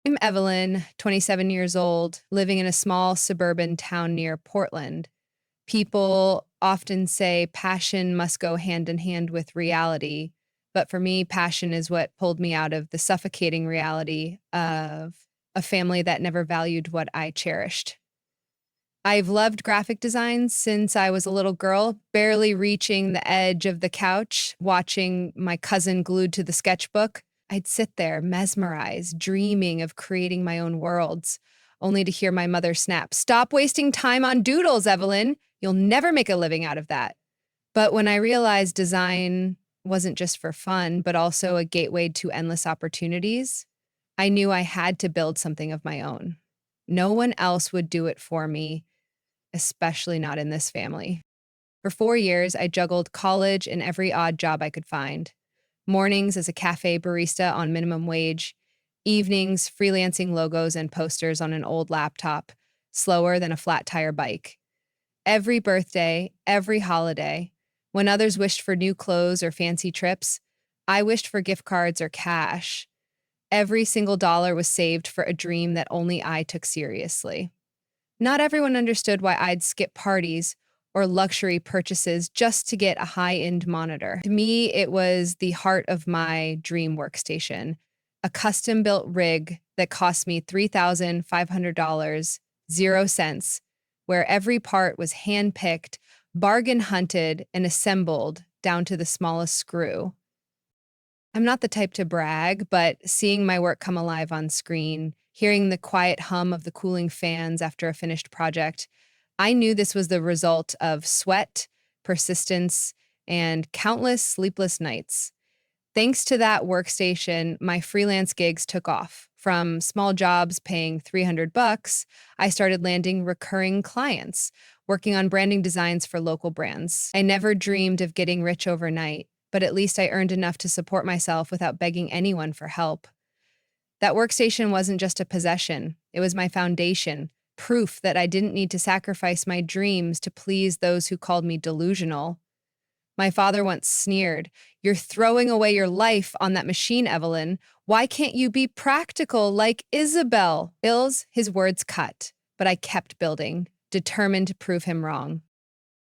I'm Evelyn, 27 years old, living in a small suburban town near Portland. People often say passion must go hand in hand with reality, but for me, passion is what pulled me out of the suffocating reality of a family that never valued what I cherished. I've loved graphic design since I was a little girl, barely reaching the edge of the couch, watching my cousin glued to the sketchbook. I'd sit there, mesmerized, dreaming of creating my own worlds, only to hear my mother snap, "Stop wasting time on doodles, Evelyn. You'll never make a living out of that." But when I realized design wasn't just for fun, but also a gateway to endless opportunities, I knew I had to build something of my own. No one else would do it for me, especially not in this family. For 4 years, I juggled college and every odd job I could find. Mornings as a cafe barista on minimum wage, evenings freelancing logos and posters on an old laptop, slower than a flat tire bike. Every birthday, every holiday, when others wished for new clothes or fancy trips, I wished for gift cards or cash. Every single dollar was saved for a dream that only I took seriously. Not everyone understood why I'd skip parties or luxury purchases just to get a high-end monitor. To me, it was the heart of my dream workstation, a custom-built rig that cost me $3,500, 0 cents, where every part was hand-picked, bargain-hunted, and assembled down to the smallest screw. I'm not the type to brag, but seeing my work come alive on screen, hearing the quiet hum of the cooling fans after a finished project, I knew this was the result of sweat, persistence, and countless sleepless nights. Thanks to that workstation, my freelance gigs took off. From small jobs paying 300 bucks, I started landing recurring clients, working on branding designs for local brands. I never dreamed of getting rich overnight, but at least I earned enough to support myself without begging anyone for help. That workstation wasn't just a possession, it was my foundation, proof that I didn't need to sacrifice my dreams to please those who called me delusional. My father once sneered, "You're throwing away your life on that machine, Evelyn. Why can't you be practical like Isabel?" His words cut, but I kept building, determined to prove him wrong.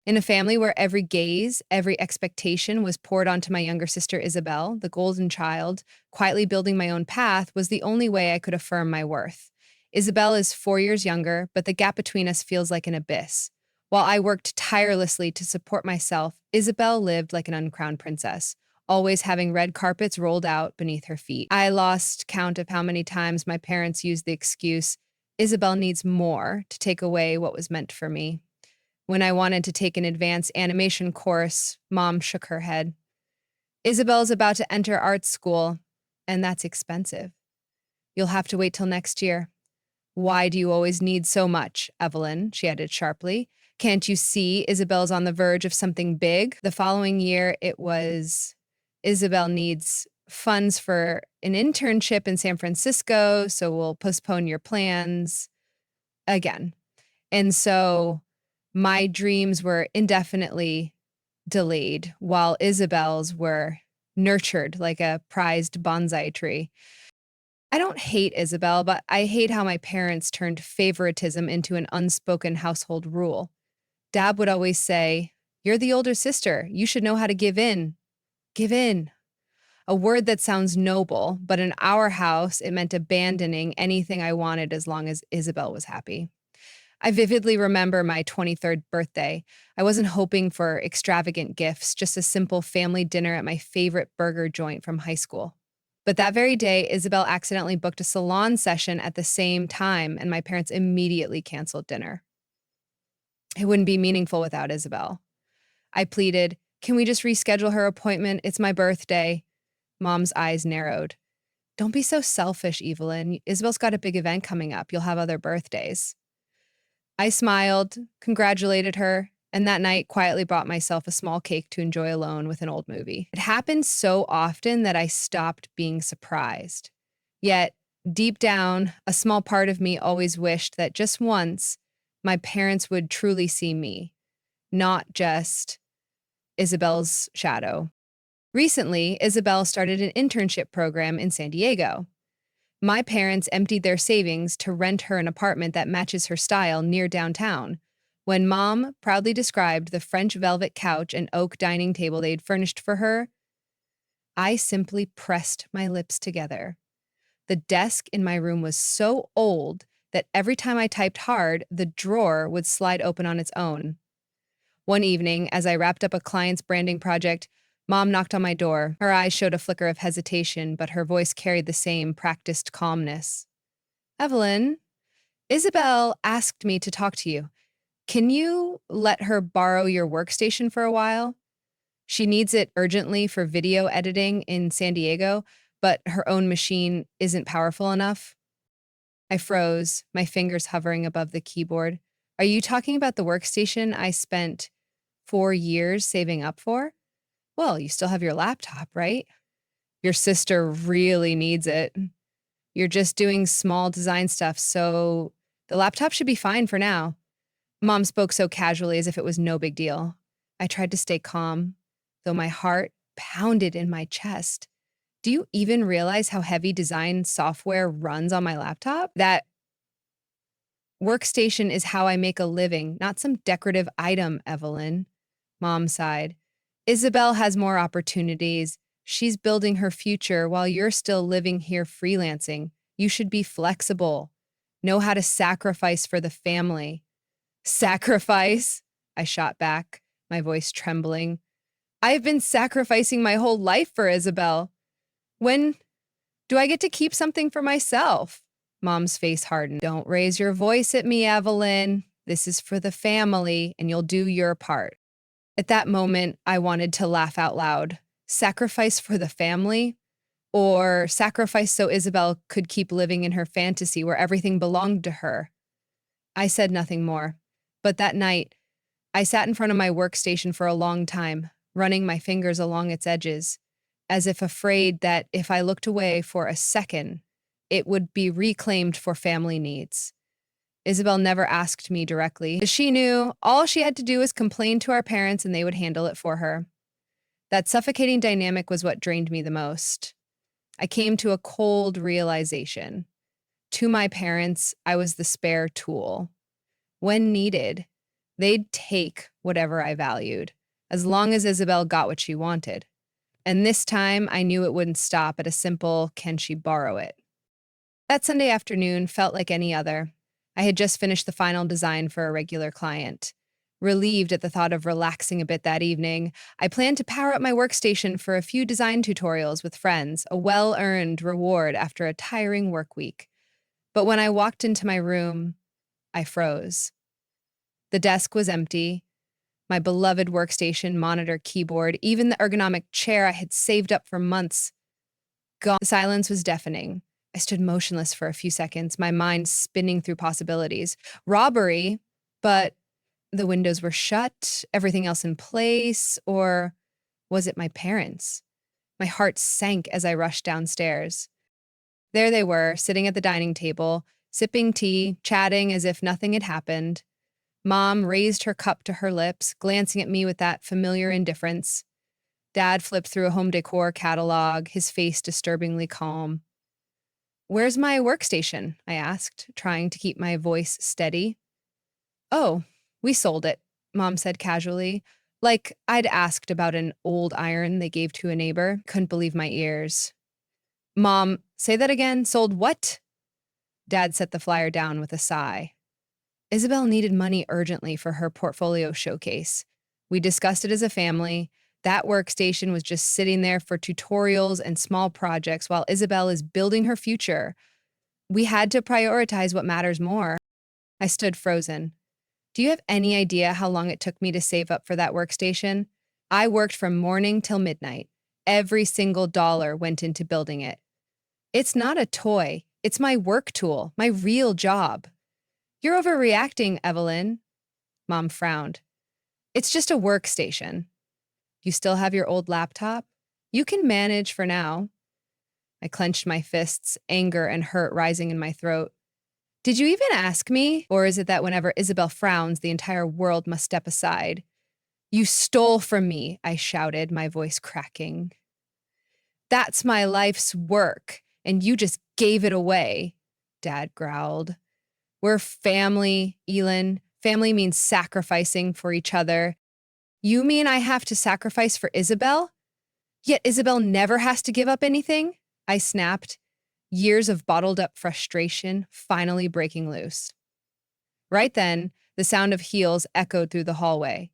In a family where every gaze, every expectation was poured onto my younger sister Isabel, the golden child, quietly building my own path was the only way I could affirm my worth. Isabel is 4 years younger, but the gap between us feels like an abyss. While I worked tirelessly to support myself, Isabel lived like an uncrowned princess, always having red carpets rolled out beneath her feet. I lost count of how many times my parents used the excuse, "Isabel needs more," to take away what was meant for me. When I wanted to take an advanced animation course, Mom shook her head. "Isabel's about to enter art school, and that's expensive. You'll have to wait till next year." "Why do you always need so much, Evelyn?" she added sharply. "Can't you see Isabel's on the verge of something big?" The following year, it was, "Isabel needs funds for an internship in San Francisco, so we'll postpone your plans," again. And so my dreams were indefinitely delayed, while Isabel's were nurtured like a prized bonsai tree. I don't hate Isabel, but I hate how my parents turned favoritism into an unspoken household rule. Dad would always say, "You're the older sister. You should know how to give in." Give in. A word that sounds noble, but in our house, it meant abandoning anything I wanted as long as Isabel was happy. I vividly remember my 23rd birthday. I wasn't hoping for extravagant gifts, just a simple family dinner at my favorite burger joint from high school. But that very day, Isabel accidentally booked a salon session at the same time, and my parents immediately canceled dinner. It wouldn't be meaningful without Isabel. I pleaded, "Can we just reschedule her appointment? It's my birthday." Mom's eyes narrowed. "Don't be so selfish, Evelyn. Isabel's got a big event coming up. You'll have other birthdays." I smiled, congratulated her, and that night quietly bought myself a small cake to enjoy alone with an old movie. It happened so often that I stopped being surprised. Yet, deep down, a small part of me always wished that just once, my parents would truly see me, not just Isabel's shadow. Recently, Isabel started an internship program in San Diego. My parents emptied their savings to rent her an apartment that matches her style near downtown. When Mom proudly described the French velvet couch and oak dining table they'd furnished for her, I simply pressed my lips together. The desk in my room was so old that every time I typed hard, the drawer would slide open on its own. One evening, as I wrapped up a client's branding project, Mom knocked on my door. Her eyes showed a flicker of hesitation, but her voice carried the same practiced calmness. Evelyn, Isabel asked me to talk to you. Can you let her borrow your workstation for a while? She needs it urgently for video editing in San Diego, but her own machine isn't powerful enough. I froze, my fingers hovering above the keyboard. Are you talking about the workstation I spent 4 years saving up for? Well, you still have your laptop, right? Your sister really needs it. You're just doing small design stuff, so the laptop should be fine for now. Mom spoke so casually as if it was no big deal. I tried to stay calm, though my heart pounded in my chest. Do you even realize how heavy design software runs on my laptop? That workstation is how I make a living, not some decorative item, Evelyn. Mom sighed. Isabel has more opportunities. She's building her future while you're still living here freelancing. You should be flexible. Know how to sacrifice for the family. Sacrifice? I shot back, my voice trembling. I've been sacrificing my whole life for Isabel. When do I get to keep something for myself? Mom's face hardened. Don't raise your voice at me, Evelyn. This is for the family, and you'll do your part. At that moment, I wanted to laugh out loud. Sacrifice for the family? Or sacrifice so Isabel could keep living in her fantasy where everything belonged to her? I said nothing more. But that night, I sat in front of my workstation for a long time, running my fingers along its edges, as if afraid that if I looked away for a second, it would be reclaimed for family needs. Isabel never asked me directly. She knew all she had to do was complain to our parents and they would handle it for her. That suffocating dynamic was what drained me the most. I came to a cold realization. To my parents, I was the spare tool. When needed, they'd take whatever I valued, as long as Isabel got what she wanted. And this time, I knew it wouldn't stop at a simple, can she borrow it? That Sunday afternoon felt like any other. I had just finished the final design for a regular client. Relieved at the thought of relaxing a bit that evening, I planned to power up my workstation for a few design tutorials with friends, a well-earned reward after a tiring work week. But when I walked into my room, I froze. The desk was empty. My beloved workstation, monitor, keyboard, even the ergonomic chair I had saved up for months. Gone. The silence was deafening. I stood motionless for a few seconds, my mind spinning through possibilities. Robbery, but the windows were shut, everything else in place, or was it my parents? My heart sank as I rushed downstairs. There they were, sitting at the dining table, sipping tea, chatting as if nothing had happened. Mom raised her cup to her lips, glancing at me with that familiar indifference. Dad flipped through a home decor catalog, his face disturbingly calm. Where's my workstation? I asked, trying to keep my voice steady. Oh, we sold it, Mom said casually, like I'd asked about an old iron they gave to a neighbor. Couldn't believe my ears. Mom, say that again, sold what? Dad set the flyer down with a sigh. Isabel needed money urgently for her portfolio showcase. We discussed it as a family. That workstation was just sitting there for tutorials and small projects while Isabel is building her future. We had to prioritize what matters more. I stood frozen. Do you have any idea how long it took me to save up for that workstation? I worked from morning till midnight. Every single dollar went into building it. It's not a toy. It's my work tool, my real job. You're overreacting, Evelyn. Mom frowned. It's just a workstation. You still have your old laptop? You can manage for now. I clenched my fists, anger and hurt rising in my throat. Did you even ask me? Or is it that whenever Isabel frowns, the entire world must step aside? You stole from me, I shouted, my voice cracking. That's my life's work, and you just gave it away, Dad growled. We're family, Elin. Family means sacrificing for each other. You mean I have to sacrifice for Isabel? Yet Isabel never has to give up anything? I snapped, years of bottled up frustration finally breaking loose. Right then, the sound of heels echoed through the hallway.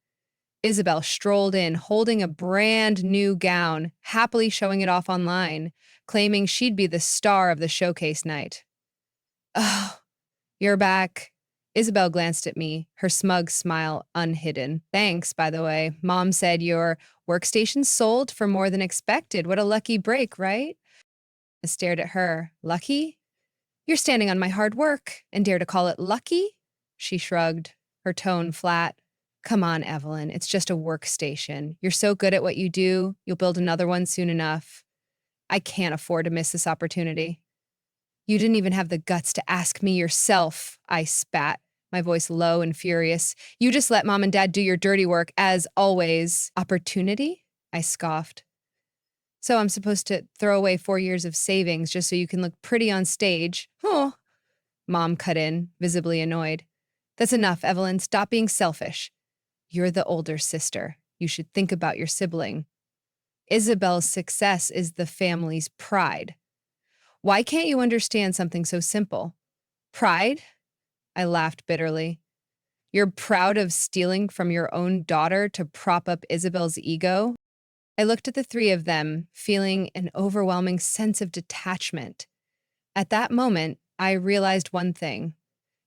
Isabel strolled in, holding a brand new gown, happily showing it off online, claiming she'd be the star of the showcase night. Oh, you're back. Isabel glanced at me, her smug smile unhidden. Thanks, by the way. Mom said your workstation sold for more than expected. What a lucky break, right? I stared at her. Lucky? You're standing on my hard work and dare to call it lucky? She shrugged, her tone flat. Come on, Evelyn, it's just a workstation. You're so good at what you do, you'll build another one soon enough. I can't afford to miss this opportunity. You didn't even have the guts to ask me yourself, I spat, my voice low and furious. You just let Mom and Dad do your dirty work, as always. Opportunity? I scoffed. So I'm supposed to throw away 4 years of savings just so you can look pretty on stage? Oh, Mom cut in, visibly annoyed. That's enough, Evelyn. Stop being selfish. You're the older sister. You should think about your sibling. Isabel's success is the family's pride. Why can't you understand something so simple? Pride? I laughed bitterly. You're proud of stealing from your own daughter to prop up Isabel's ego? I looked at the three of them, feeling an overwhelming sense of detachment. At that moment, I realized one thing.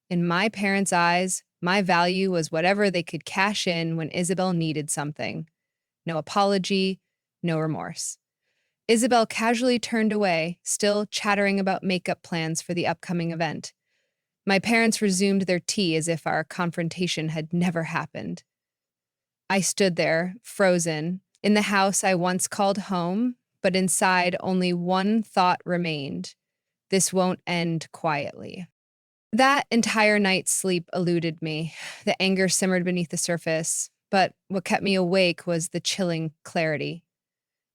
In my parents' eyes, my value was whatever they could cash in when Isabel needed something. No apology, no remorse. Isabel casually turned away, still chattering about makeup plans for the upcoming event. My parents resumed their tea as if our confrontation had never happened. I stood there, frozen, in the house I once called home, but inside only one thought remained. This won't end quietly. That entire night's sleep eluded me. The anger simmered beneath the surface, but what kept me awake was the chilling clarity.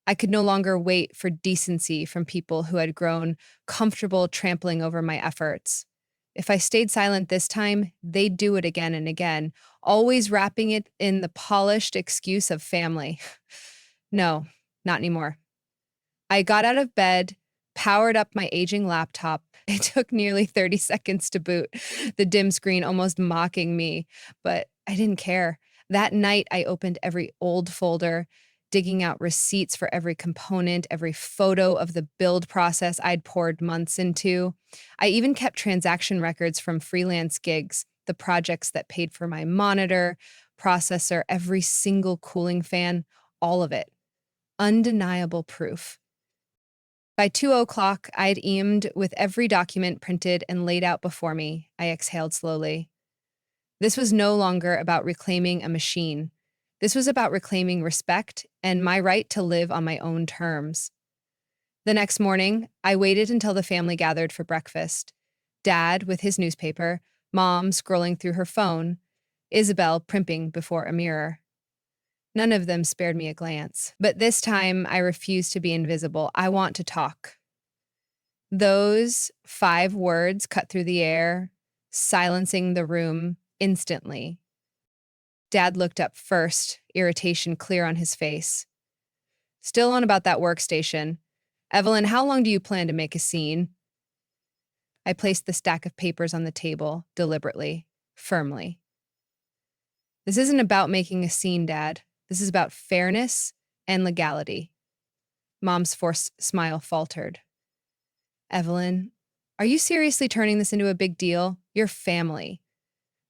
I could no longer wait for decency from people who had grown comfortable trampling over my efforts. If I stayed silent this time, they'd do it again and again, always wrapping it in the polished excuse of family. No, not anymore. I got out of bed, powered up my aging laptop. It took nearly 30 seconds to boot, the dim screen almost mocking me, but I didn't care. That night, I opened every old folder, digging out receipts for every component, every photo of the build process I'd poured months into. I even kept transaction records from freelance gigs, the projects that paid for my monitor, processor, every single cooling fan, all of it. Undeniable proof. By 2 o'clock, I'd eamed with every document printed and laid out before me. I exhaled slowly. This was no longer about reclaiming a machine. This was about reclaiming respect and my right to live on my own terms. The next morning, I waited until the family gathered for breakfast. Dad with his newspaper, Mom scrolling through her phone, Isabel primping before a mirror. None of them spared me a glance, but this time I refused to be invisible. I want to talk. Those 5 words cut through the air, silencing the room instantly. Dad looked up first, irritation clear on his face. Still on about that workstation. Evelyn, how long do you plan to make a scene? I placed the stack of papers on the table, deliberately, firmly. This isn't about making a scene, Dad. This is about fairness and legality. Mom's forced smile faltered. Evelyn, are you seriously turning this into a big deal? You're family.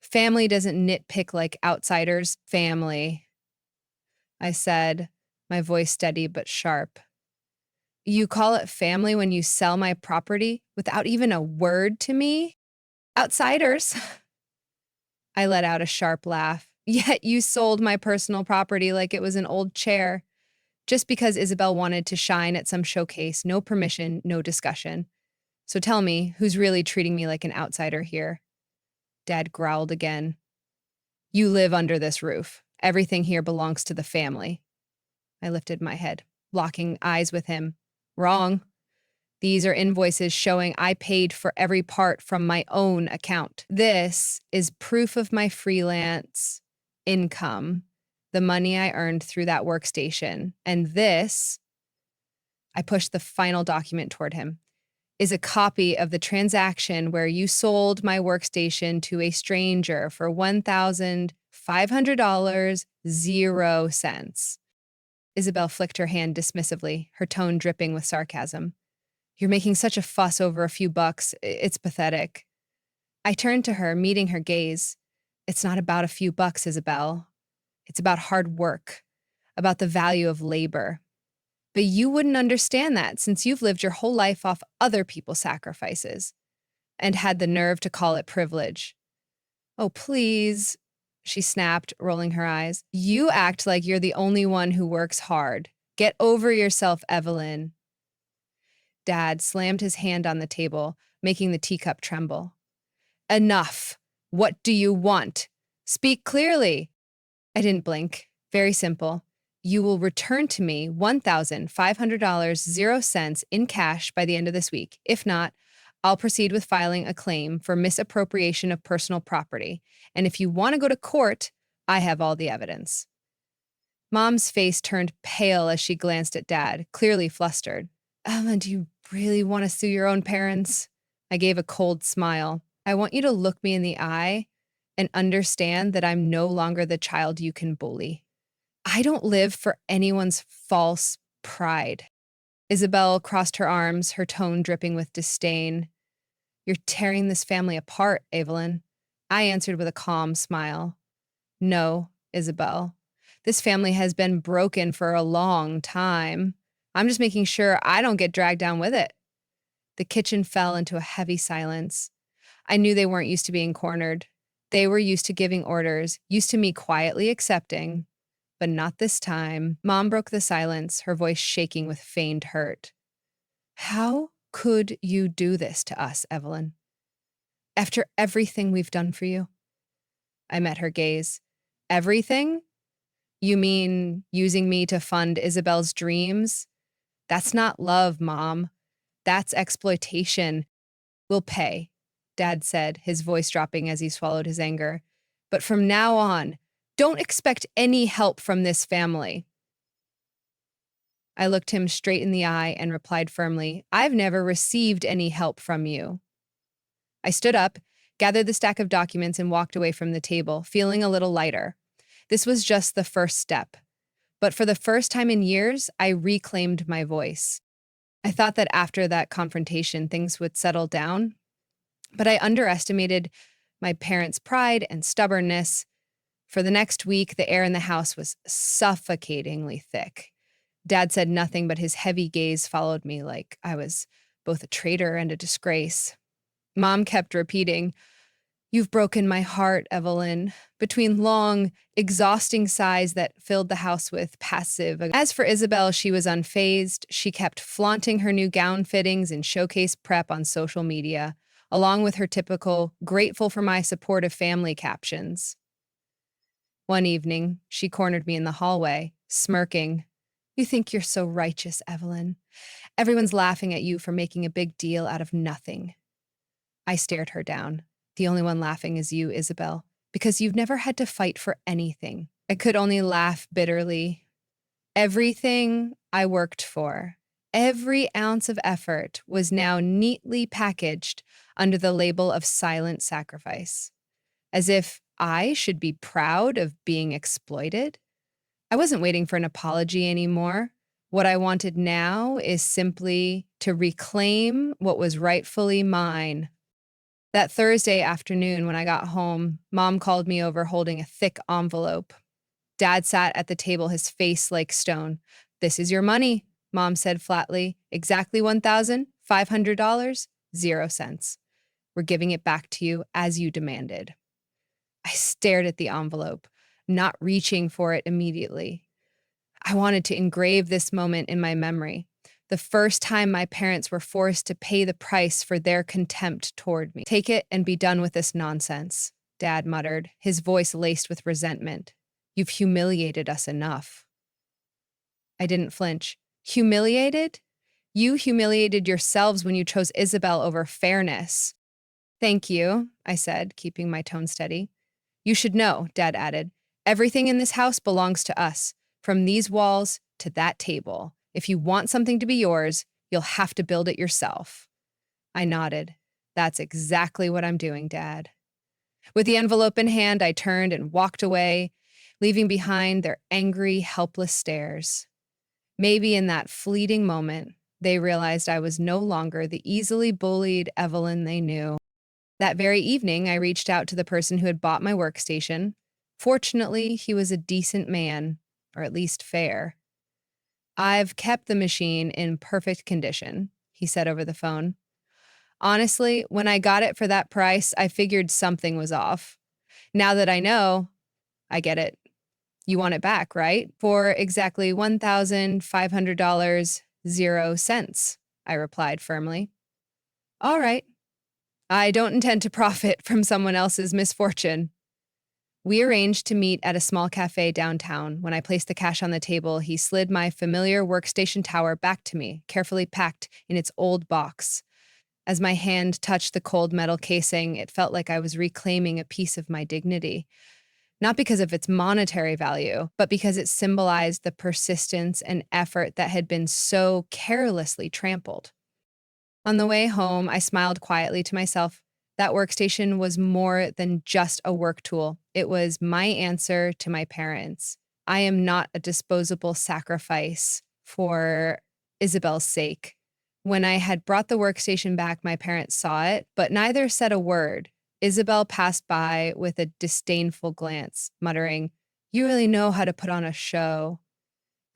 Family doesn't nitpick like outsiders. Family, I said, my voice steady but sharp. You call it family when you sell my property without even a word to me? Outsiders. I let out a sharp laugh. Yet you sold my personal property like it was an old chair. Just because Isabel wanted to shine at some showcase, no permission, no discussion. So tell me, who's really treating me like an outsider here? Dad growled again. You live under this roof. Everything here belongs to the family. I lifted my head, locking eyes with him. Wrong. These are invoices showing I paid for every part from my own account. This is proof of my freelance income, the money I earned through that workstation. And this, I pushed the final document toward him, is a copy of the transaction where you sold my workstation to a stranger for $1,500, 0 cents. Isabel flicked her hand dismissively, her tone dripping with sarcasm. You're making such a fuss over a few bucks. It's pathetic. I turned to her, meeting her gaze. It's not about a few bucks, Isabel. It's about hard work, about the value of labor. But you wouldn't understand that since you've lived your whole life off other people's sacrifices and had the nerve to call it privilege. Oh, please, she snapped, rolling her eyes. You act like you're the only one who works hard. Get over yourself, Evelyn. Dad slammed his hand on the table, making the teacup tremble. Enough. What do you want? Speak clearly. I didn't blink. Very simple. You will return to me $1,500, 0 cents in cash by the end of this week. If not, I'll proceed with filing a claim for misappropriation of personal property. And if you want to go to court, I have all the evidence. Mom's face turned pale as she glanced at Dad, clearly flustered. Emma, do you really want to sue your own parents? I gave a cold smile. I want you to look me in the eye and understand that I'm no longer the child you can bully. I don't live for anyone's false pride. Isabel crossed her arms, her tone dripping with disdain. You're tearing this family apart, Evelyn. I answered with a calm smile. No, Isabel. This family has been broken for a long time. I'm just making sure I don't get dragged down with it. The kitchen fell into a heavy silence. I knew they weren't used to being cornered. They were used to giving orders, used to me quietly accepting. But not this time. Mom broke the silence, her voice shaking with feigned hurt. How could you do this to us, Evelyn? After everything we've done for you? I met her gaze. Everything? You mean using me to fund Isabel's dreams? That's not love, Mom. That's exploitation. We'll pay, Dad said, his voice dropping as he swallowed his anger. But from now on, don't expect any help from this family. I looked him straight in the eye and replied firmly, I've never received any help from you. I stood up, gathered the stack of documents, and walked away from the table, feeling a little lighter. This was just the first step. But for the first time in years, I reclaimed my voice. I thought that after that confrontation, things would settle down, but I underestimated my parents' pride and stubbornness. For the next week, the air in the house was suffocatingly thick. Dad said nothing, but his heavy gaze followed me like I was both a traitor and a disgrace. Mom kept repeating, You've broken my heart, Evelyn, between long, exhausting sighs that filled the house with passive. As for Isabel, she was unfazed. She kept flaunting her new gown fittings and showcase prep on social media, along with her typical grateful for my supportive family captions. One evening, she cornered me in the hallway, smirking. You think you're so righteous, Evelyn. Everyone's laughing at you for making a big deal out of nothing. I stared her down. The only one laughing is you, Isabel, because you've never had to fight for anything. I could only laugh bitterly. Everything I worked for, every ounce of effort was now neatly packaged under the label of silent sacrifice, as if I should be proud of being exploited. I wasn't waiting for an apology anymore. What I wanted now is simply to reclaim what was rightfully mine. That Thursday afternoon when I got home, Mom called me over holding a thick envelope. Dad sat at the table, his face like stone. This is your money, Mom said flatly. Exactly $1,500, 0 cents. We're giving it back to you as you demanded. I stared at the envelope, not reaching for it immediately. I wanted to engrave this moment in my memory. The first time my parents were forced to pay the price for their contempt toward me. Take it and be done with this nonsense, Dad muttered, his voice laced with resentment. You've humiliated us enough. I didn't flinch. Humiliated? You humiliated yourselves when you chose Isabel over fairness. Thank you, I said, keeping my tone steady. You should know, Dad added. Everything in this house belongs to us, from these walls to that table. If you want something to be yours, you'll have to build it yourself. I nodded. That's exactly what I'm doing, Dad. With the envelope in hand, I turned and walked away, leaving behind their angry, helpless stares. Maybe in that fleeting moment, they realized I was no longer the easily bullied Evelyn they knew. That very evening, I reached out to the person who had bought my workstation. Fortunately, he was a decent man, or at least fair. I've kept the machine in perfect condition, he said over the phone. Honestly, when I got it for that price, I figured something was off. Now that I know, I get it. You want it back, right? For exactly $1,500, 0 cents, I replied firmly. All right. I don't intend to profit from someone else's misfortune. We arranged to meet at a small cafe downtown. When I placed the cash on the table, he slid my familiar workstation tower back to me, carefully packed in its old box. As my hand touched the cold metal casing, it felt like I was reclaiming a piece of my dignity. Not because of its monetary value, but because it symbolized the persistence and effort that had been so carelessly trampled. On the way home, I smiled quietly to myself. That workstation was more than just a work tool. It was my answer to my parents. I am not a disposable sacrifice for Isabel's sake. When I had brought the workstation back, my parents saw it, but neither said a word. Isabel passed by with a disdainful glance, muttering, "You really know how to put on a show."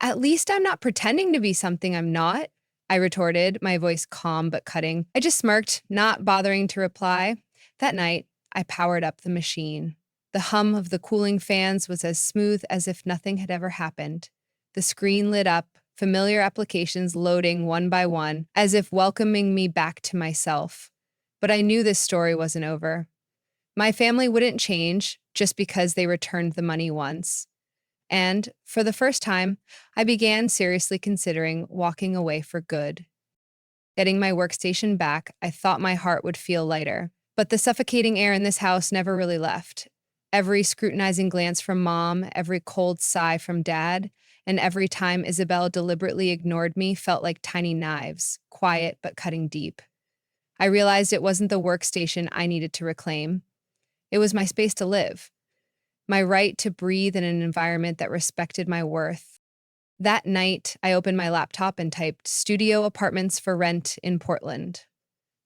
At least I'm not pretending to be something I'm not, I retorted, my voice calm but cutting. I just smirked, not bothering to reply. That night, I powered up the machine. The hum of the cooling fans was as smooth as if nothing had ever happened. The screen lit up, familiar applications loading one by one, as if welcoming me back to myself. But I knew this story wasn't over. My family wouldn't change just because they returned the money once. And for the first time, I began seriously considering walking away for good. Getting my workstation back, I thought my heart would feel lighter. But the suffocating air in this house never really left. Every scrutinizing glance from Mom, every cold sigh from Dad, and every time Isabel deliberately ignored me felt like tiny knives, quiet but cutting deep. I realized it wasn't the workstation I needed to reclaim. It was my space to live, my right to breathe in an environment that respected my worth. That night, I opened my laptop and typed studio apartments for rent in Portland.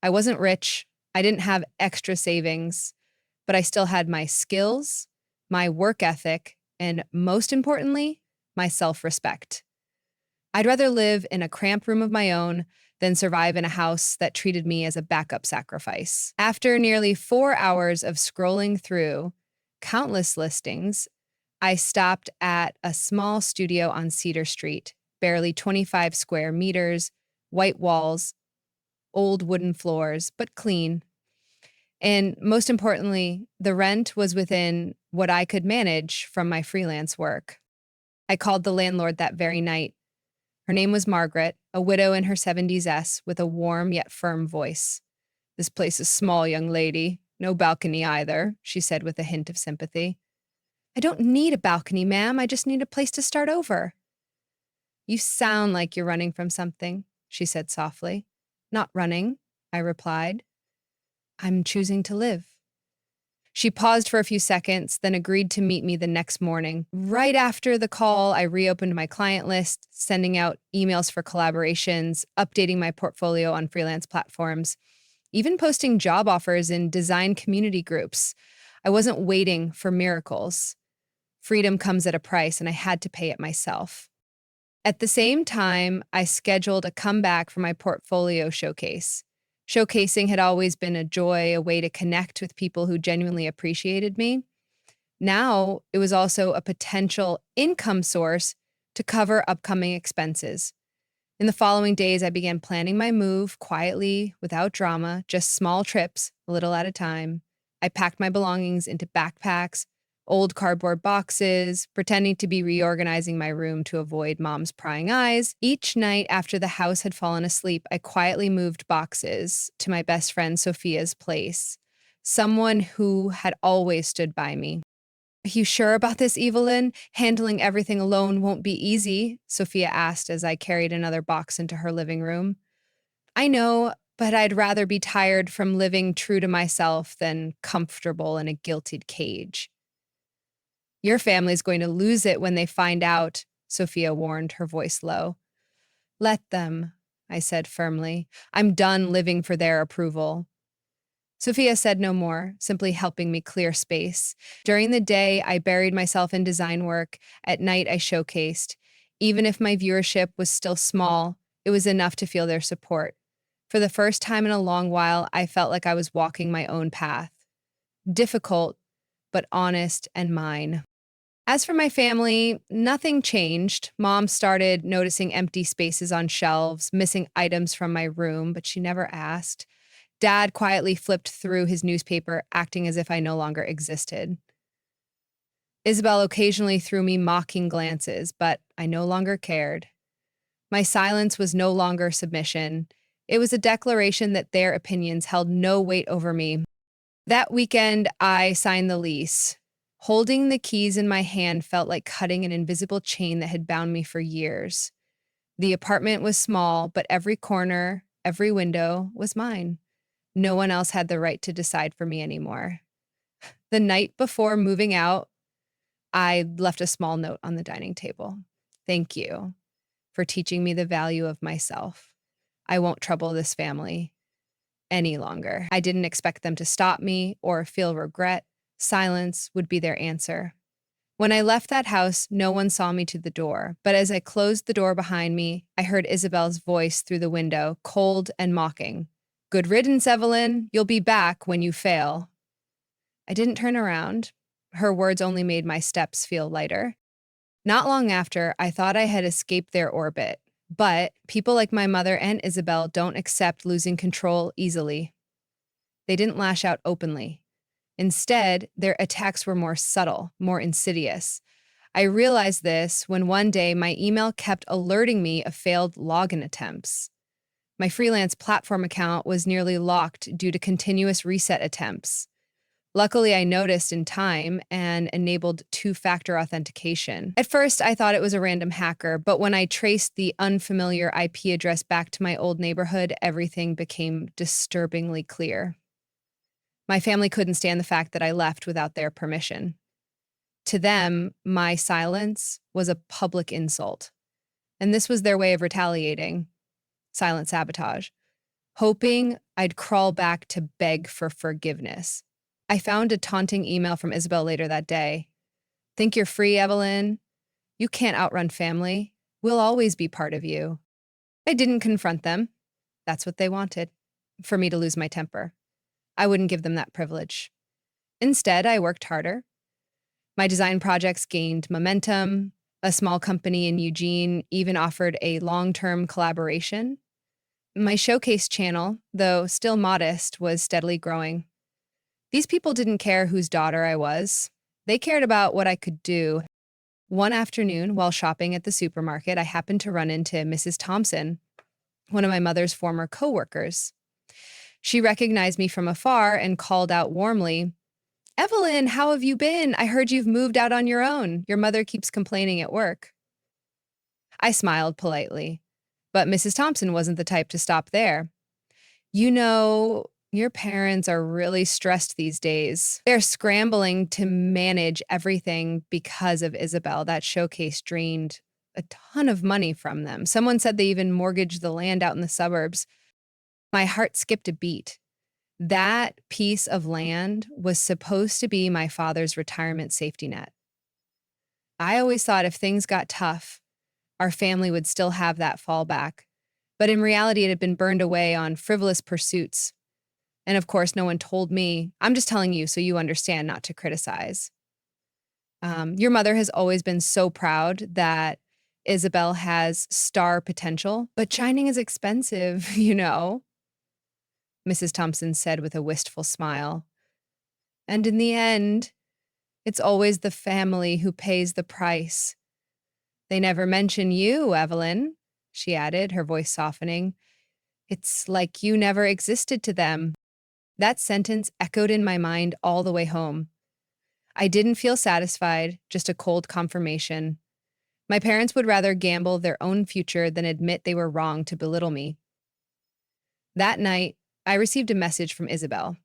I wasn't rich, I didn't have extra savings, but I still had my skills, my work ethic, and most importantly, my self-respect. I'd rather live in a cramped room of my own than survive in a house that treated me as a backup sacrifice. After nearly 4 hours of scrolling through countless listings, I stopped at a small studio on Cedar Street, barely 25 square meters, white walls, old wooden floors, but clean. And most importantly, the rent was within what I could manage from my freelance work. I called the landlord that very night. Her name was Margaret, a widow in her 70s with a warm yet firm voice. "This place is small, young lady. No balcony either," she said with a hint of sympathy. "I don't need a balcony, ma'am. I just need a place to start over." "You sound like you're running from something," she said softly. "Not running," I replied. "I'm choosing to live." She paused for a few seconds, then agreed to meet me the next morning. Right after the call, I reopened my client list, sending out emails for collaborations, updating my portfolio on freelance platforms, even posting job offers in design community groups. I wasn't waiting for miracles. Freedom comes at a price, and I had to pay it myself. At the same time, I scheduled a comeback for my portfolio showcase. Showcasing had always been a joy, a way to connect with people who genuinely appreciated me. Now, it was also a potential income source to cover upcoming expenses. In the following days, I began planning my move quietly, without drama, just small trips, a little at a time. I packed my belongings into backpacks, Old cardboard boxes, pretending to be reorganizing my room to avoid mom's prying eyes. Each night after the house had fallen asleep, I quietly moved boxes to my best friend Sophia's place, someone who had always stood by me. Are you sure about this, Evelyn? Handling everything alone won't be easy, Sophia asked as I carried another box into her living room. I know, but I'd rather be tired from living true to myself than comfortable in a guilted cage. Your family's going to lose it when they find out, Sophia warned, her voice low. Let them, I said firmly. I'm done living for their approval. Sophia said no more, simply helping me clear space. During the day, I buried myself in design work. At night, I showcased. Even if my viewership was still small, it was enough to feel their support. For the first time in a long while, I felt like I was walking my own path. Difficult, but honest and mine. As for my family, nothing changed. Mom started noticing empty spaces on shelves, missing items from my room, but she never asked. Dad quietly flipped through his newspaper, acting as if I no longer existed. Isabel occasionally threw me mocking glances, but I no longer cared. My silence was no longer submission. It was a declaration that their opinions held no weight over me. That weekend, I signed the lease. Holding the keys in my hand felt like cutting an invisible chain that had bound me for years. The apartment was small, but every corner, every window was mine. No one else had the right to decide for me anymore. The night before moving out, I left a small note on the dining table. Thank you for teaching me the value of myself. I won't trouble this family any longer. I didn't expect them to stop me or feel regret. Silence would be their answer. When I left that house, no one saw me to the door, but as I closed the door behind me, I heard Isabel's voice through the window, cold and mocking. Good riddance, Evelyn. You'll be back when you fail. I didn't turn around. Her words only made my steps feel lighter. Not long after, I thought I had escaped their orbit, but people like my mother and Isabel don't accept losing control easily. They didn't lash out openly. Instead, their attacks were more subtle, more insidious. I realized this when one day my email kept alerting me of failed login attempts. My freelance platform account was nearly locked due to continuous reset attempts. Luckily, I noticed in time and enabled two-factor authentication. At first, I thought it was a random hacker, but when I traced the unfamiliar IP address back to my old neighborhood, everything became disturbingly clear. My family couldn't stand the fact that I left without their permission. To them, my silence was a public insult, and this was their way of retaliating. Silent sabotage, hoping I'd crawl back to beg for forgiveness. I found a taunting email from Isabel later that day. Think you're free, Evelyn? You can't outrun family. We'll always be part of you. I didn't confront them. That's what they wanted, for me to lose my temper. I wouldn't give them that privilege. Instead, I worked harder. My design projects gained momentum. A small company in Eugene even offered a long-term collaboration. My showcase channel, though still modest, was steadily growing. These people didn't care whose daughter I was. They cared about what I could do. One afternoon, while shopping at the supermarket, I happened to run into Mrs. Thompson, one of my mother's former coworkers. She recognized me from afar and called out warmly, Evelyn, how have you been? I heard you've moved out on your own. Your mother keeps complaining at work. I smiled politely, but Mrs. Thompson wasn't the type to stop there. You know, your parents are really stressed these days. They're scrambling to manage everything because of Isabel. That showcase drained a ton of money from them. Someone said they even mortgaged the land out in the suburbs. My heart skipped a beat. That piece of land was supposed to be my father's retirement safety net. I always thought if things got tough, our family would still have that fallback. But in reality, it had been burned away on frivolous pursuits. And of course, no one told me. I'm just telling you so you understand, not to criticize. Your mother has always been so proud that Isabel has star potential, but shining is expensive, you know, Mrs. Thompson said with a wistful smile. And in the end, It's always the family who pays the price. They never mention you, Evelyn, she added, her voice softening. It's like you never existed to them. That sentence echoed in my mind all the way home. I didn't feel satisfied, just a cold confirmation. My parents would rather gamble their own future than admit they were wrong to belittle me. That night, I received a message from Isabel.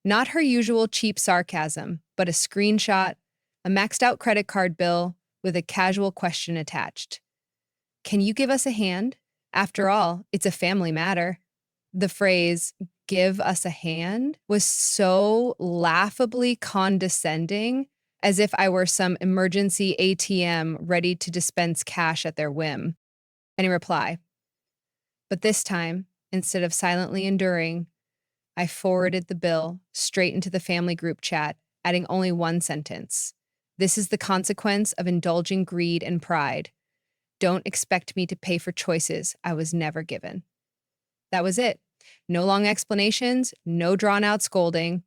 Not her usual cheap sarcasm, but a screenshot, a maxed out credit card bill with a casual question attached. Can you give us a hand? After all, it's a family matter. The phrase, give us a hand, was so laughably condescending, as if I were some emergency ATM ready to dispense cash at their whim. Any reply. But this time, instead of silently enduring, I forwarded the bill straight into the family group chat, adding only one sentence. This is the consequence of indulging greed and pride. Don't expect me to pay for choices I was never given. That was it. No long explanations, no drawn-out scolding.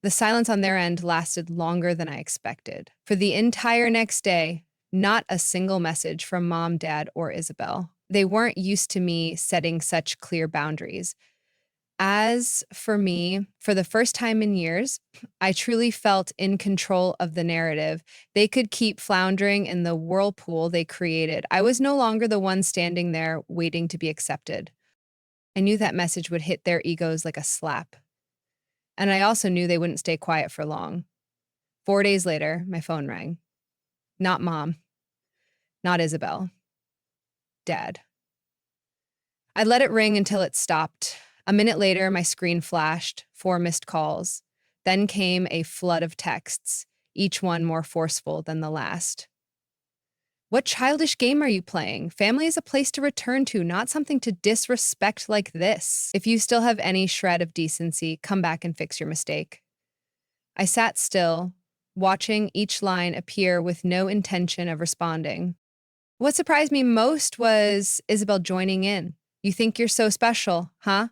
The silence on their end lasted longer than I expected. For the entire next day, not a single message from Mom, Dad, or Isabel. They weren't used to me setting such clear boundaries. As for me, for the first time in years, I truly felt in control of the narrative. They could keep floundering in the whirlpool they created. I was no longer the one standing there waiting to be accepted. I knew that message would hit their egos like a slap. And I also knew they wouldn't stay quiet for long. 4 days later, my phone rang. Not Mom. Not Isabel. Dad. I let it ring until it stopped. A minute later, my screen flashed, 4 missed calls. Then came a flood of texts, each one more forceful than the last. What childish game are you playing? Family is a place to return to, not something to disrespect like this. If you still have any shred of decency, come back and fix your mistake. I sat still, watching each line appear with no intention of responding. What surprised me most was Isabel joining in. You think you're so special, huh?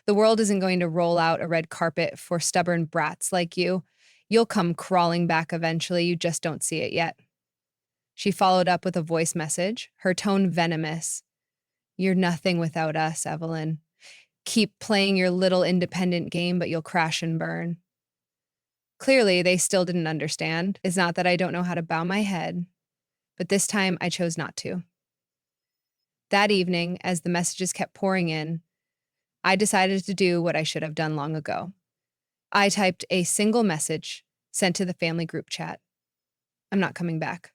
The world isn't going to roll out a red carpet for stubborn brats like you. You'll come crawling back eventually, you just don't see it yet. She followed up with a voice message, her tone venomous. You're nothing without us, Evelyn. Keep playing your little independent game, but you'll crash and burn. Clearly, they still didn't understand. It's not that I don't know how to bow my head, but this time I chose not to. That evening, as the messages kept pouring in, I decided to do what I should have done long ago. I typed a single message sent to the family group chat. I'm not coming back.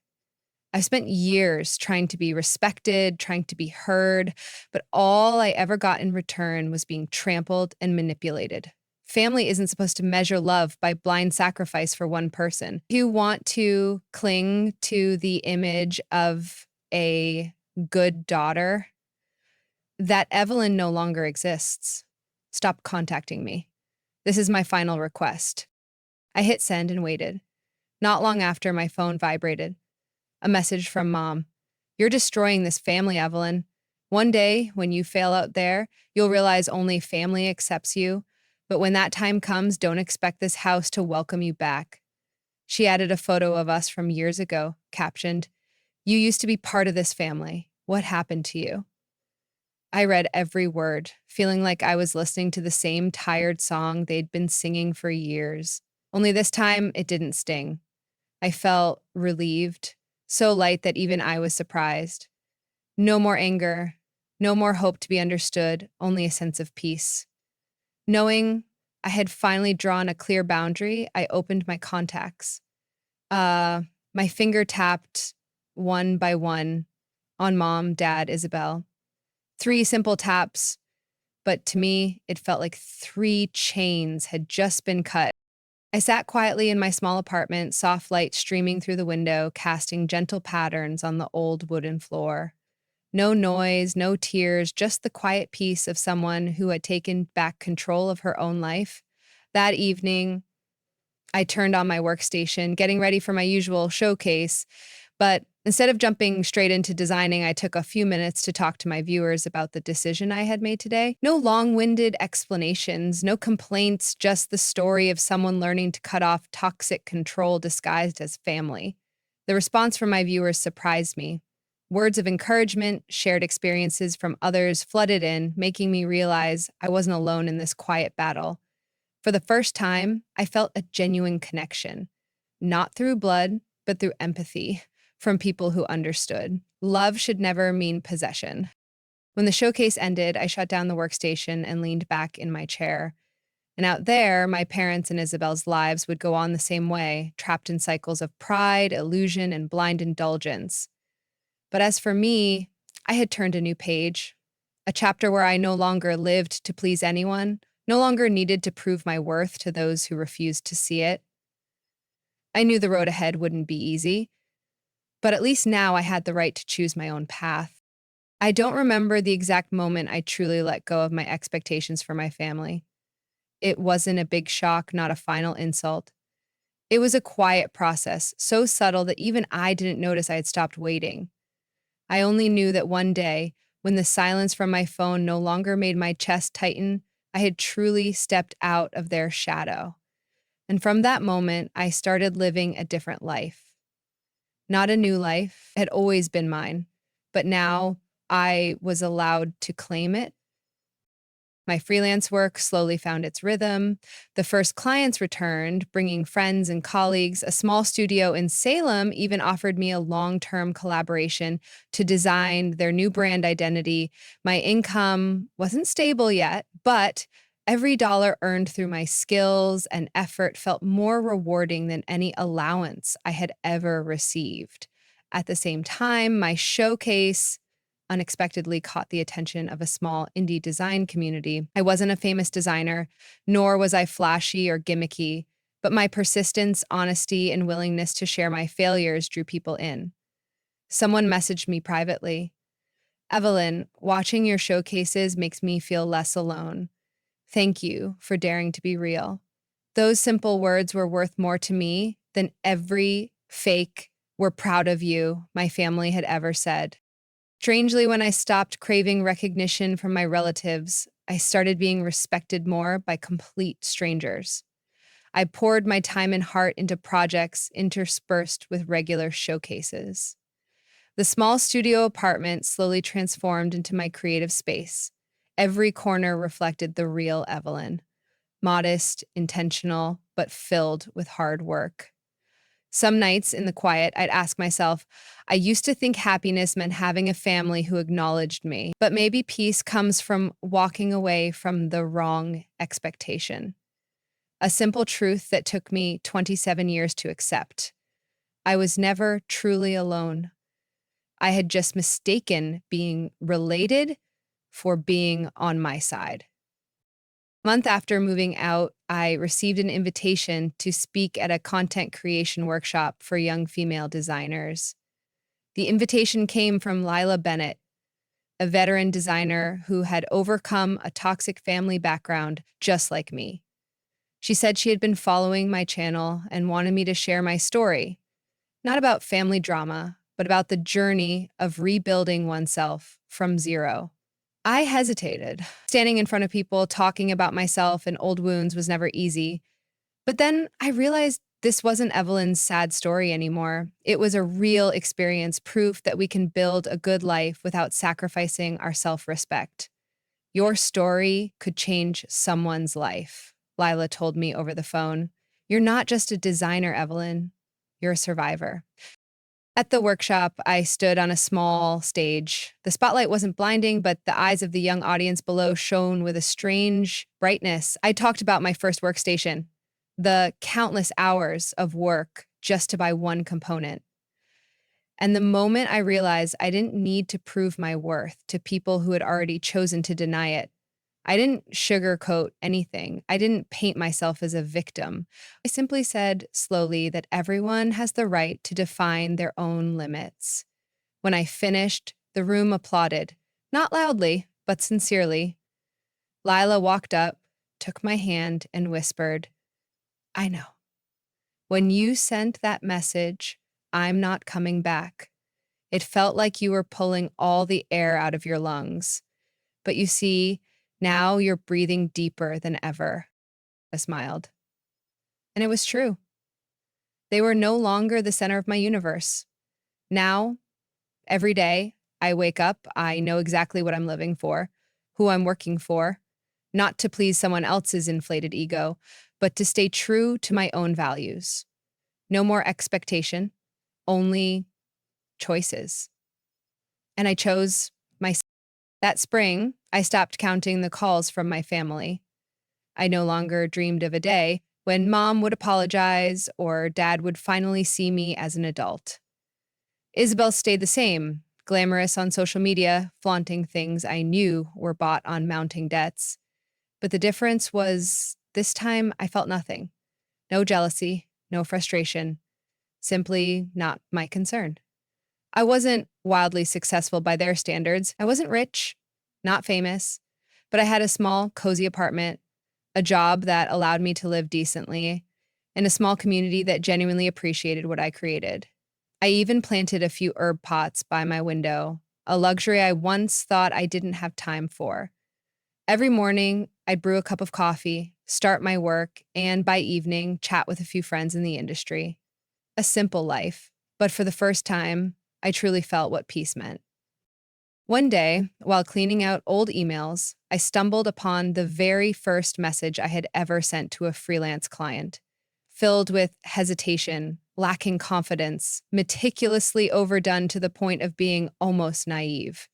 I've spent years trying to be respected, trying to be heard, but all I ever got in return was being trampled and manipulated. Family isn't supposed to measure love by blind sacrifice for one person. If you want to cling to the image of a good daughter, that Evelyn no longer exists. Stop contacting me. This is my final request. I hit send and waited. Not long after, my phone vibrated. A message from Mom. You're destroying this family, Evelyn. One day, when you fail out there, you'll realize only family accepts you. But when that time comes, don't expect this house to welcome you back. She added a photo of us from years ago, captioned, You used to be part of this family. What happened to you? I read every word, feeling like I was listening to the same tired song they'd been singing for years. Only this time, it didn't sting. I felt relieved, so light that even I was surprised. No more anger, no more hope to be understood, only a sense of peace. Knowing I had finally drawn a clear boundary, I opened my contacts. My finger tapped one by one on Mom, Dad, Isabel. 3 simple taps, but to me, it felt like 3 chains had just been cut. I sat quietly in my small apartment, soft light streaming through the window, casting gentle patterns on the old wooden floor. No noise, no tears, just the quiet peace of someone who had taken back control of her own life. That evening, I turned on my workstation, getting ready for my usual showcase, but Instead of jumping straight into designing, I took a few minutes to talk to my viewers about the decision I had made today. No long-winded explanations, no complaints, just the story of someone learning to cut off toxic control disguised as family. The response from my viewers surprised me. Words of encouragement, shared experiences from others flooded in, making me realize I wasn't alone in this quiet battle. For the first time, I felt a genuine connection, not through blood, but through empathy from people who understood. Love should never mean possession. When the showcase ended, I shut down the workstation and leaned back in my chair. And out there, my parents' and Isabel's lives would go on the same way, trapped in cycles of pride, illusion, and blind indulgence. But as for me, I had turned a new page, a chapter where I no longer lived to please anyone, no longer needed to prove my worth to those who refused to see it. I knew the road ahead wouldn't be easy, but at least now I had the right to choose my own path. I don't remember the exact moment I truly let go of my expectations for my family. It wasn't a big shock, not a final insult. It was a quiet process, so subtle that even I didn't notice I had stopped waiting. I only knew that one day, when the silence from my phone no longer made my chest tighten, I had truly stepped out of their shadow. And from that moment, I started living a different life. Not a new life, it had always been mine, but now I was allowed to claim it. My freelance work slowly found its rhythm. The first clients returned, bringing friends and colleagues. A small studio in Salem even offered me a long-term collaboration to design their new brand identity. My income wasn't stable yet, but every dollar earned through my skills and effort felt more rewarding than any allowance I had ever received. At the same time, my showcase unexpectedly caught the attention of a small indie design community. I wasn't a famous designer, nor was I flashy or gimmicky, but my persistence, honesty, and willingness to share my failures drew people in. Someone messaged me privately, "Evelyn, watching your showcases makes me feel less alone. Thank you for daring to be real." Those simple words were worth more to me than every fake "we're proud of you" my family had ever said. Strangely, when I stopped craving recognition from my relatives, I started being respected more by complete strangers. I poured my time and heart into projects interspersed with regular showcases. The small studio apartment slowly transformed into my creative space. Every corner reflected the real Evelyn, modest, intentional, but filled with hard work. Some nights in the quiet, I'd ask myself, I used to think happiness meant having a family who acknowledged me, but maybe peace comes from walking away from the wrong expectation. A simple truth that took me 27 years to accept. I was never truly alone. I had just mistaken being related for being on my side. A month after moving out, I received an invitation to speak at a content creation workshop for young female designers. The invitation came from Lila Bennett, a veteran designer who had overcome a toxic family background just like me. She said she had been following my channel and wanted me to share my story, not about family drama, but about the journey of rebuilding oneself from zero. I hesitated. Standing in front of people, talking about myself and old wounds was never easy. But then I realized this wasn't Evelyn's sad story anymore. It was a real experience, proof that we can build a good life without sacrificing our self-respect. Your story could change someone's life, Lila told me over the phone. You're not just a designer, Evelyn. You're a survivor. At the workshop, I stood on a small stage. The spotlight wasn't blinding, but the eyes of the young audience below shone with a strange brightness. I talked about my first workstation, the countless hours of work just to buy one component. And the moment I realized I didn't need to prove my worth to people who had already chosen to deny it, I didn't sugarcoat anything. I didn't paint myself as a victim. I simply said slowly that everyone has the right to define their own limits. When I finished, the room applauded, not loudly, but sincerely. Lila walked up, took my hand, and whispered, I know. When you sent that message, I'm not coming back. It felt like you were pulling all the air out of your lungs. But you see, now you're breathing deeper than ever. I smiled. And it was true. They were no longer the center of my universe. Now, every day, I wake up, I know exactly what I'm living for, who I'm working for, not to please someone else's inflated ego, but to stay true to my own values. No more expectation, only choices. And I chose myself. That spring, I stopped counting the calls from my family. I no longer dreamed of a day when mom would apologize or dad would finally see me as an adult. Isabel stayed the same, glamorous on social media, flaunting things I knew were bought on mounting debts. But the difference was this time I felt nothing. No jealousy, no frustration, simply not my concern. I wasn't wildly successful by their standards. I wasn't rich, not famous, but I had a small, cozy apartment, a job that allowed me to live decently, and a small community that genuinely appreciated what I created. I even planted a few herb pots by my window, a luxury I once thought I didn't have time for. Every morning, I'd brew a cup of coffee, start my work, and by evening, chat with a few friends in the industry. A simple life, but for the first time, I truly felt what peace meant. One day, while cleaning out old emails, I stumbled upon the very first message I had ever sent to a freelance client, filled with hesitation, lacking confidence, meticulously overdone to the point of being almost naive.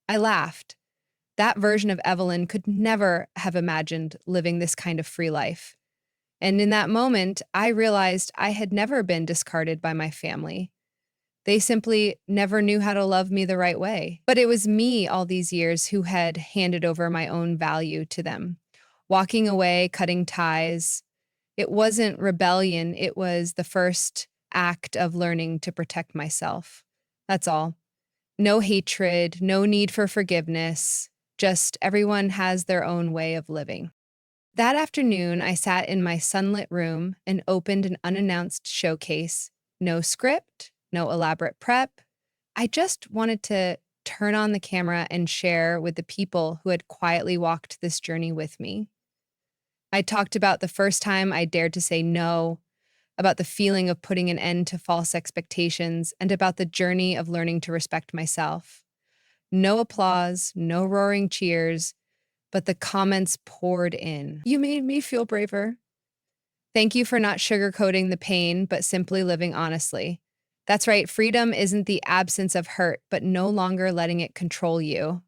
I laughed. That version of Evelyn could never have imagined living this kind of free life. And in that moment, I realized I had never been discarded by my family. They simply never knew how to love me the right way. But it was me all these years who had handed over my own value to them. Walking away, cutting ties. It wasn't rebellion, it was the first act of learning to protect myself. That's all. No hatred, no need for forgiveness, just everyone has their own way of living. That afternoon, I sat in my sunlit room and opened an unannounced showcase. No script, no elaborate prep. I just wanted to turn on the camera and share with the people who had quietly walked this journey with me. I talked about the first time I dared to say no, about the feeling of putting an end to false expectations, and about the journey of learning to respect myself. No applause, no roaring cheers, but the comments poured in. You made me feel braver. Thank you for not sugarcoating the pain, but simply living honestly. That's right, freedom isn't the absence of hurt, but no longer letting it control you.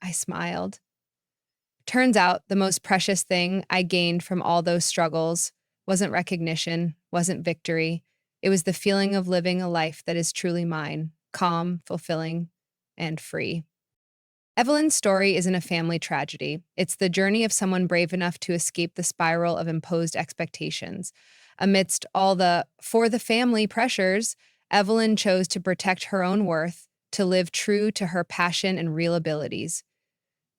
I smiled. Turns out the most precious thing I gained from all those struggles wasn't recognition, wasn't victory. It was the feeling of living a life that is truly mine, calm, fulfilling, and free. Evelyn's story isn't a family tragedy. It's the journey of someone brave enough to escape the spiral of imposed expectations. Amidst all the for the family pressures, Evelyn chose to protect her own worth, to live true to her passion and real abilities.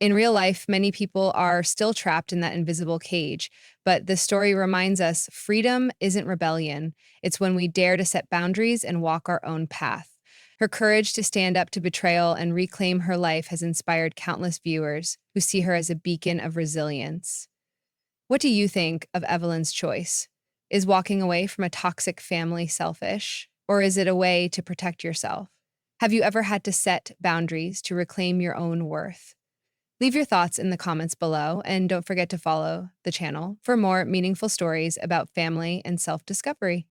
In real life, many people are still trapped in that invisible cage, but the story reminds us freedom isn't rebellion. It's when we dare to set boundaries and walk our own path. Her courage to stand up to betrayal and reclaim her life has inspired countless viewers who see her as a beacon of resilience. What do you think of Evelyn's choice? Is walking away from a toxic family selfish, or is it a way to protect yourself? Have you ever had to set boundaries to reclaim your own worth? Leave your thoughts in the comments below, and don't forget to follow the channel for more meaningful stories about family and self-discovery.